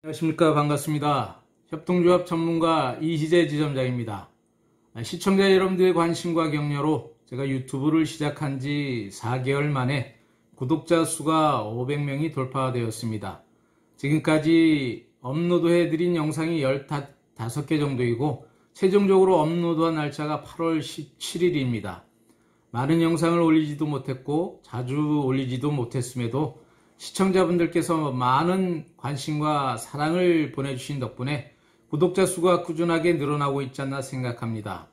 안녕하십니까. 반갑습니다. 협동조합 전문가 이희재 지점장입니다. 시청자 여러분들의 관심과 격려로 제가 유튜브를 시작한 지 4개월 만에 구독자 수가 500명이 돌파되었습니다. 지금까지 업로드해드린 영상이 15개 정도이고 최종적으로 업로드한 날짜가 8월 17일입니다. 많은 영상을 올리지도 못했고 자주 올리지도 못했음에도 시청자분들께서 많은 관심과 사랑을 보내주신 덕분에 구독자 수가 꾸준하게 늘어나고 있지 않나 생각합니다.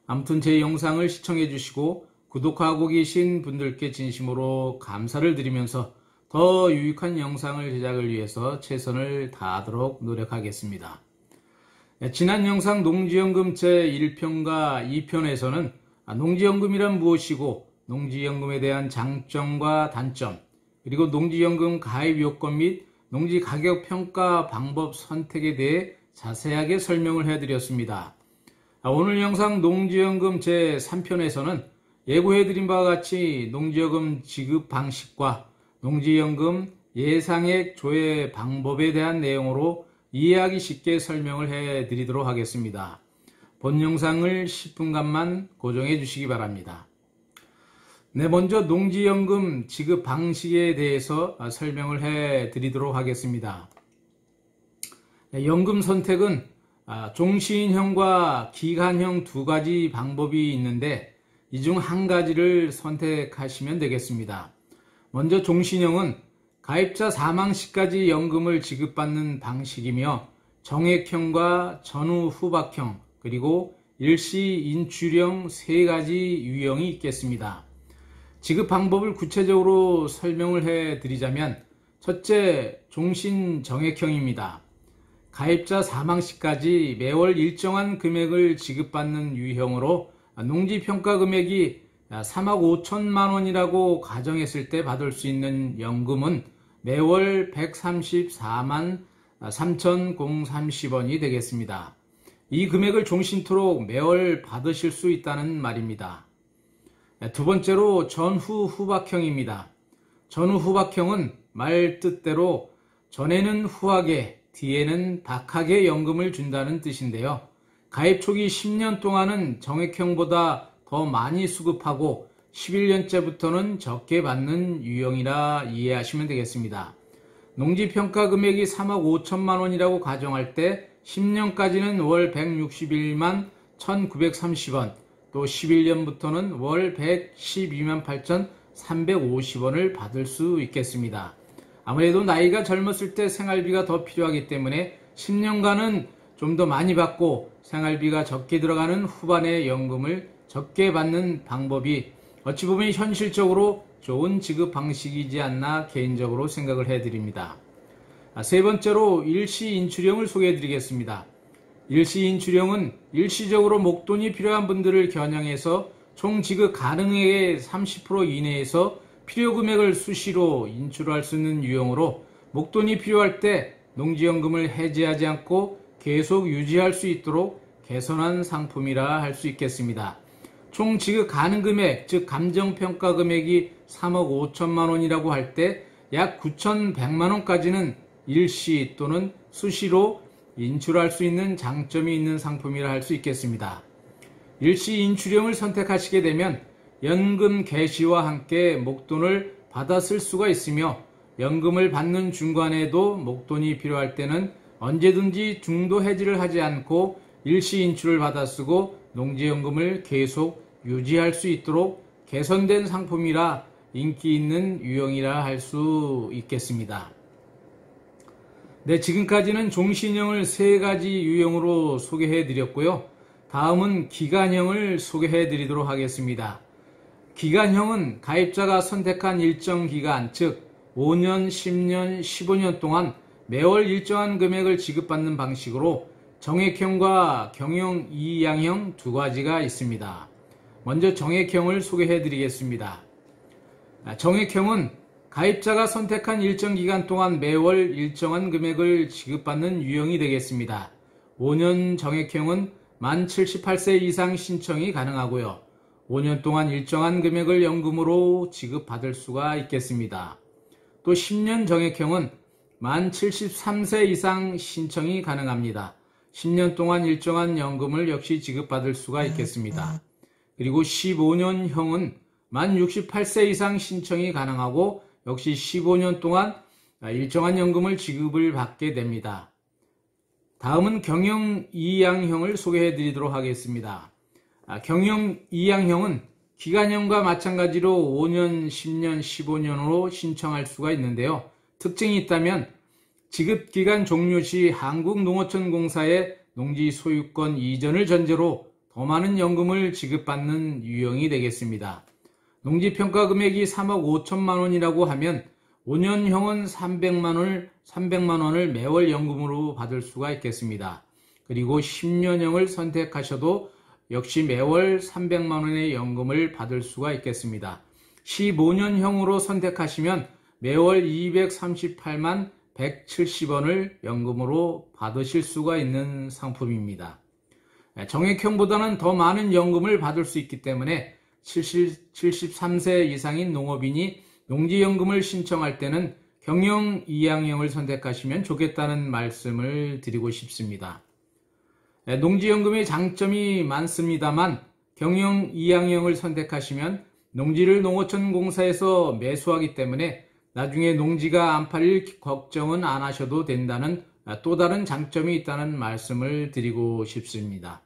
아무튼 제 영상을 시청해 주시고 구독하고 계신 분들께 진심으로 감사를 드리면서 더 유익한 영상을 제작을 위해서 최선을 다하도록 노력하겠습니다. 지난 영상 농지연금 제1편과 2편에서는 농지연금이란 무엇이고 농지연금에 대한 장점과 단점, 그리고 농지연금 가입 요건 및 농지 가격 평가 방법 선택에 대해 자세하게 설명을 해드렸습니다. 오늘 영상 농지연금 제3편에서는 예고해드린 바와 같이 농지연금 지급 방식과 농지연금 예상액 조회 방법에 대한 내용으로 이해하기 쉽게 설명을 해드리도록 하겠습니다. 본 영상을 10분간만 고정해 주시기 바랍니다. 네, 먼저 농지연금 지급 방식에 대해서 설명을 해 드리도록 하겠습니다. 연금 선택은 종신형과 기간형 두 가지 방법이 있는데 이 중 한 가지를 선택하시면 되겠습니다. 먼저 종신형은 가입자 사망 시까지 연금을 지급받는 방식이며 정액형과 전후 후박형 그리고 일시 인출형 세 가지 유형이 있겠습니다. 지급 방법을 구체적으로 설명을 해 드리자면, 첫째, 종신 정액형입니다. 가입자 사망 시까지 매월 일정한 금액을 지급받는 유형으로 농지평가 금액이 3억 5천만 원이라고 가정했을 때 받을 수 있는 연금은 매월 134만 3,030원이 되겠습니다. 이 금액을 종신토록 매월 받으실 수 있다는 말입니다. 두 번째로 전후 후박형입니다. 전후 후박형은 말 뜻대로 전에는 후하게, 뒤에는 박하게 연금을 준다는 뜻인데요. 가입 초기 10년 동안은 정액형보다 더 많이 수급하고 11년째부터는 적게 받는 유형이라 이해하시면 되겠습니다. 농지평가 금액이 3억 5천만 원이라고 가정할 때 10년까지는 월 161만 1930원, 또 11년부터는 월 112만 8,350원을 받을 수 있겠습니다. 아무래도 나이가 젊었을 때 생활비가 더 필요하기 때문에 10년간은 좀 더 많이 받고 생활비가 적게 들어가는 후반에 연금을 적게 받는 방법이 어찌 보면 현실적으로 좋은 지급 방식이지 않나 개인적으로 생각을 해드립니다. 세 번째로 일시인출형을 소개해 드리겠습니다. 일시인출형은 일시적으로 목돈이 필요한 분들을 겨냥해서 총 지급 가능액의 30% 이내에서 필요 금액을 수시로 인출할 수 있는 유형으로 목돈이 필요할 때 농지연금을 해지하지 않고 계속 유지할 수 있도록 개선한 상품이라 할 수 있겠습니다. 총 지급 가능 금액, 즉 감정평가 금액이 3억 5천만 원이라고 할 때 약 9,100만 원까지는 일시 또는 수시로 인출할 수 있는 장점이 있는 상품이라 할 수 있겠습니다. 일시 인출형을 선택하시게 되면 연금 개시와 함께 목돈을 받아 쓸 수가 있으며 연금을 받는 중간에도 목돈이 필요할 때는 언제든지 중도 해지를 하지 않고 일시 인출을 받아 쓰고 농지연금을 계속 유지할 수 있도록 개선된 상품이라 인기 있는 유형이라 할 수 있겠습니다. 네, 지금까지는 종신형을 세 가지 유형으로 소개해 드렸고요. 다음은 기간형을 소개해 드리도록 하겠습니다. 기간형은 가입자가 선택한 일정 기간, 즉 5년, 10년, 15년 동안 매월 일정한 금액을 지급받는 방식으로 정액형과 경영 이양형 두 가지가 있습니다. 먼저 정액형을 소개해 드리겠습니다. 정액형은 가입자가 선택한 일정 기간 동안 매월 일정한 금액을 지급받는 유형이 되겠습니다. 5년 정액형은 만 78세 이상 신청이 가능하고요. 5년 동안 일정한 금액을 연금으로 지급받을 수가 있겠습니다. 또 10년 정액형은 만 73세 이상 신청이 가능합니다. 10년 동안 일정한 연금을 역시 지급받을 수가 있겠습니다. 그리고 15년형은 만 68세 이상 신청이 가능하고 역시 15년 동안 일정한 연금을 지급을 받게 됩니다. 다음은 경영 2양형을 소개해 드리도록 하겠습니다. 경영 2양형은 기간형과 마찬가지로 5년, 10년, 15년으로 신청할 수가 있는데요. 특징이 있다면 지급기간 종료 시 한국농어촌공사에 농지 소유권 이전을 전제로 더 많은 연금을 지급받는 유형이 되겠습니다. 농지평가 금액이 3억 5천만 원이라고 하면 5년형은 300만 원을 매월 연금으로 받을 수가 있겠습니다. 그리고 10년형을 선택하셔도 역시 매월 300만 원의 연금을 받을 수가 있겠습니다. 15년형으로 선택하시면 매월 238만 170원을 연금으로 받으실 수가 있는 상품입니다. 정액형보다는 더 많은 연금을 받을 수 있기 때문에 73세 이상인 농업인이 농지연금을 신청할 때는 경영 2양형을 선택하시면 좋겠다는 말씀을 드리고 싶습니다. 농지연금의 장점이 많습니다만 경영 2양형을 선택하시면 농지를 농어촌공사에서 매수하기 때문에 나중에 농지가 안 팔릴 걱정은 안 하셔도 된다는 또 다른 장점이 있다는 말씀을 드리고 싶습니다.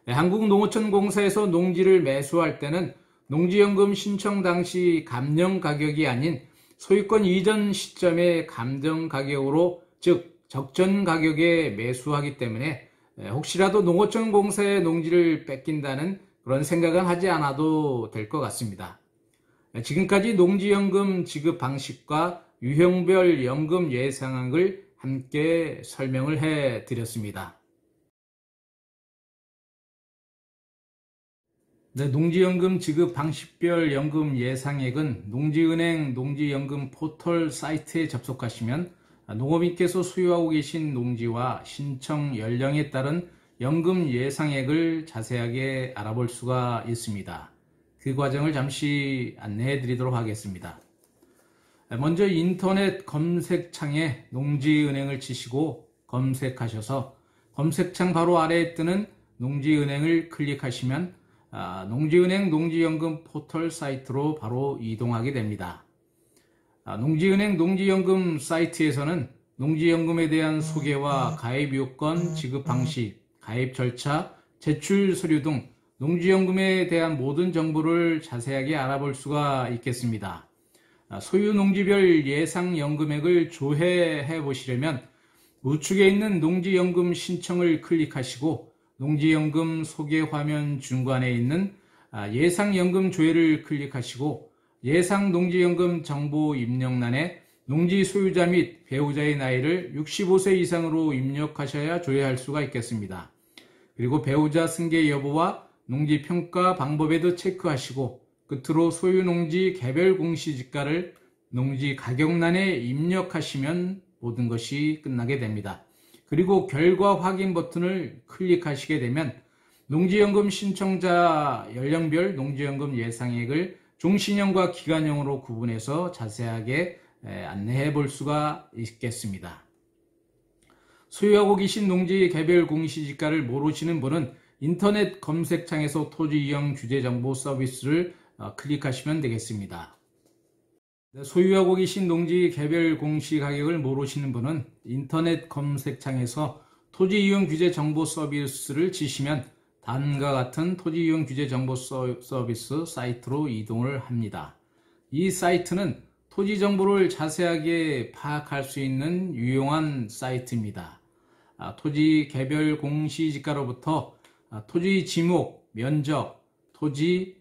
한국농어촌공사에서 농지를 매수할 때는 농지연금 신청 당시 감정 가격이 아닌 소유권 이전 시점의 감정 가격으로, 즉 적전 가격에 매수하기 때문에 혹시라도 농어촌공사의 농지를 뺏긴다는 그런 생각은 하지 않아도 될 것 같습니다. 지금까지 농지연금 지급 방식과 유형별 연금 예상액을 함께 설명을 해 드렸습니다. 농지연금 지급 방식별 연금 예상액은 농지은행 농지연금 포털 사이트에 접속하시면 농업인께서 소유하고 계신 농지와 신청 연령에 따른 연금 예상액을 자세하게 알아볼 수가 있습니다. 그 과정을 잠시 안내해 드리도록 하겠습니다. 먼저 인터넷 검색창에 농지은행을 치시고 검색하셔서 검색창 바로 아래에 뜨는 농지은행을 클릭하시면 농지은행 농지연금 포털 사이트로 바로 이동하게 됩니다. 농지은행 농지연금 사이트에서는 농지연금에 대한 소개와 가입 요건, 지급 방식, 가입 절차, 제출 서류 등 농지연금에 대한 모든 정보를 자세하게 알아볼 수가 있겠습니다. 소유 농지별 예상 연금액을 조회해 보시려면 우측에 있는 농지연금 신청을 클릭하시고 농지연금 소개 화면 중간에 있는 예상연금 조회를 클릭하시고 예상 농지연금 정보 입력란에 농지 소유자 및 배우자의 나이를 65세 이상으로 입력하셔야 조회할 수가 있겠습니다. 그리고 배우자 승계 여부와 농지 평가 방법에도 체크하시고 끝으로 소유 농지 개별 공시지가를 농지 가격란에 입력하시면 모든 것이 끝나게 됩니다. 그리고 결과 확인 버튼을 클릭하시게 되면 농지연금 신청자 연령별 농지연금 예상액을 종신형과 기간형으로 구분해서 자세하게 안내해 볼 수가 있겠습니다. 소유하고 계신 농지 개별 공시지가를 모르시는 분은 인터넷 검색창에서 토지 이용 규제 정보 서비스를 클릭하시면 되겠습니다. 소유하고 계신 농지 개별 공시 가격을 모르시는 분은 인터넷 검색창에서 토지 이용 규제 정보 서비스를 치시면 다음과 같은 토지 이용 규제 정보 서비스 사이트로 이동을 합니다. 이 사이트는 토지 정보를 자세하게 파악할 수 있는 유용한 사이트입니다. 토지 개별 공시지가로부터 토지 지목, 면적, 토지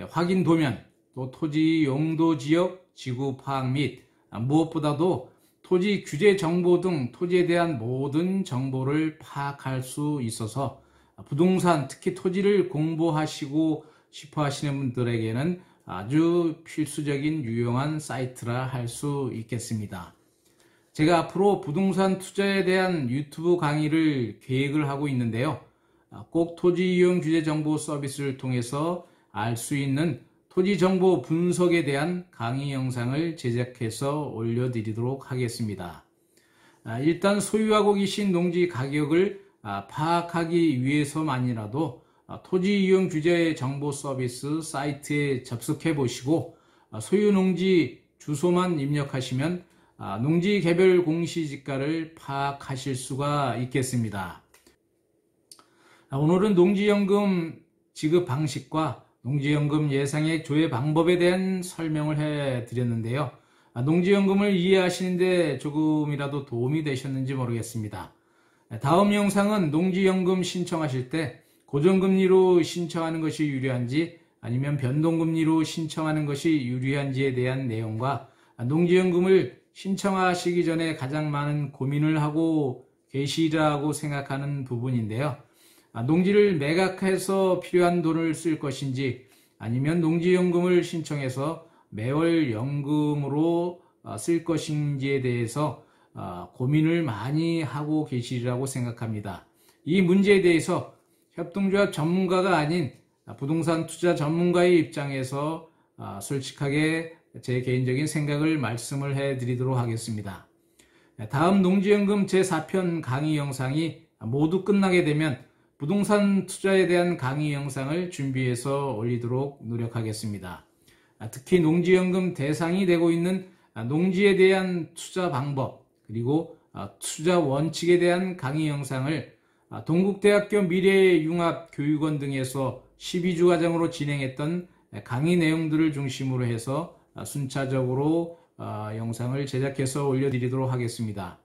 확인 도면, 또 토지 용도 지역, 지구 파악 및 무엇보다도 토지 규제 정보 등 토지에 대한 모든 정보를 파악할 수 있어서 부동산, 특히 토지를 공부하시고 싶어 하시는 분들에게는 아주 필수적인 유용한 사이트라 할 수 있겠습니다. 제가 앞으로 부동산 투자에 대한 유튜브 강의를 계획을 하고 있는데요. 꼭 토지 이용 규제 정보 서비스를 통해서 알 수 있는 토지 정보 분석에 대한 강의 영상을 제작해서 올려드리도록 하겠습니다. 일단 소유하고 계신 농지 가격을 파악하기 위해서만이라도 토지 이용 규제 정보 서비스 사이트에 접속해 보시고 소유 농지 주소만 입력하시면 농지 개별 공시지가를 파악하실 수가 있겠습니다. 오늘은 농지연금 지급 방식과 농지연금 예상액 조회 방법에 대한 설명을 해드렸는데요. 농지연금을 이해하시는데 조금이라도 도움이 되셨는지 모르겠습니다. 다음 영상은 농지연금 신청하실 때 고정금리로 신청하는 것이 유리한지 아니면 변동금리로 신청하는 것이 유리한지에 대한 내용과 농지연금을 신청하시기 전에 가장 많은 고민을 하고 계시리라고 생각하는 부분인데요. 농지를 매각해서 필요한 돈을 쓸 것인지 아니면 농지연금을 신청해서 매월 연금으로 쓸 것인지에 대해서 고민을 많이 하고 계시리라고 생각합니다. 이 문제에 대해서 협동조합 전문가가 아닌 부동산 투자 전문가의 입장에서 솔직하게 제 개인적인 생각을 말씀을 해드리도록 하겠습니다. 다음 농지연금 제4편 강의 영상이 모두 끝나게 되면 부동산 투자에 대한 강의 영상을 준비해서 올리도록 노력하겠습니다. 특히 농지연금 대상이 되고 있는 농지에 대한 투자 방법 그리고 투자 원칙에 대한 강의 영상을 동국대학교 미래융합교육원 등에서 12주 과정으로 진행했던 강의 내용들을 중심으로 해서 순차적으로 영상을 제작해서 올려드리도록 하겠습니다.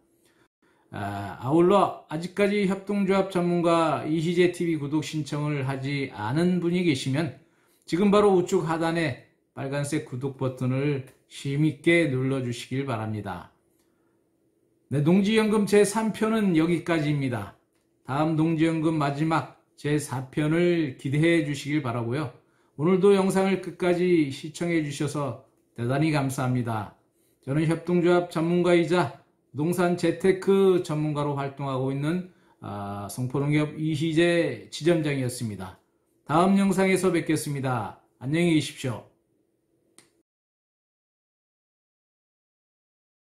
아울러 아직까지 협동조합 전문가 이희재TV 구독 신청을 하지 않은 분이 계시면 지금 바로 우측 하단에 빨간색 구독 버튼을 힘있게 눌러주시길 바랍니다. 네, 농지연금 제3편은 여기까지입니다. 다음 농지연금 마지막 제4편을 기대해 주시길 바라고요. 오늘도 영상을 끝까지 시청해 주셔서 대단히 감사합니다. 저는 협동조합 전문가이자 부동산 재테크 전문가로 활동하고 있는 송포농협 이희재 지점장이었습니다. 다음 영상에서 뵙겠습니다. 안녕히 계십시오.